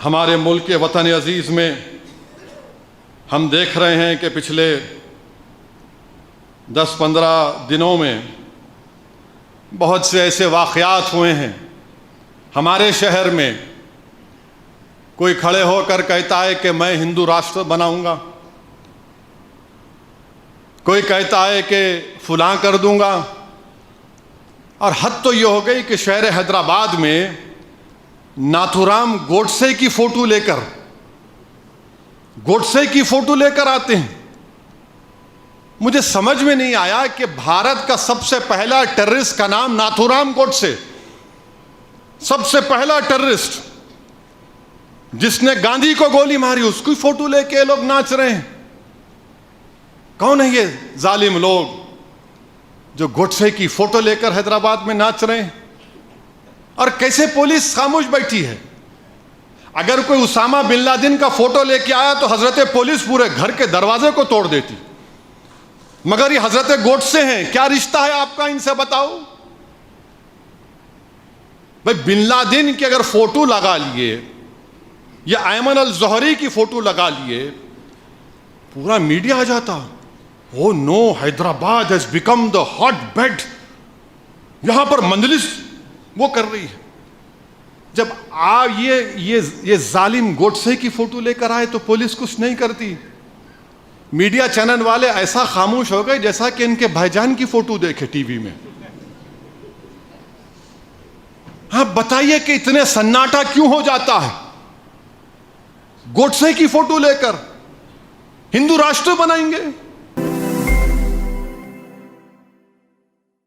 हमारे मुल्क के वतन अजीज़ में हम देख रहे हैं कि पिछले 10-15 दिनों में बहुत से ऐसे वाक़यात हुए हैं। हमारे शहर में कोई खड़े होकर कहता है कि मैं हिंदू राष्ट्र बनाऊंगा, कोई कहता है कि फलां कर दूंगा। और हद तो ये हो गई कि शहर हैदराबाद में नाथूराम गोडसे की फोटो लेकर आते हैं। मुझे समझ में नहीं आया कि भारत का सबसे पहला टेररिस्ट का नाम नाथूराम गोडसे, सबसे पहला टेररिस्ट जिसने गांधी को गोली मारी, उसकी फोटो लेके ये लोग नाच रहे हैं। कौन है ये जालिम लोग जो गोडसे की फोटो लेकर हैदराबाद में नाच रहे हैं? और कैसे पुलिस खामोश बैठी है? अगर कोई उसामा बिन लादेन का फोटो लेके आया तो हजरत पुलिस पूरे घर के दरवाजे को तोड़ देती, मगर ये हजरत गोडसे हैं। क्या रिश्ता है आपका इनसे, बताओ भाई। बिन लादेन की अगर फोटो लगा लिए या अयमन अल ज़ोहरी की फोटो लगा लिए, पूरा मीडिया आ जाता, oh no, Hyderabad has become the hotbed, यहां पर मंजलिस वो कर रही है। जब आप ये जालिम गोडसे की फोटो लेकर आए तो पुलिस कुछ नहीं करती। मीडिया चैनल वाले ऐसा खामोश हो गए जैसा कि इनके भाईजान की फोटो देखे टीवी में। हाँ, बताइए कि इतने सन्नाटा क्यों हो जाता है? गोडसे की फोटो लेकर हिंदू राष्ट्र बनाएंगे।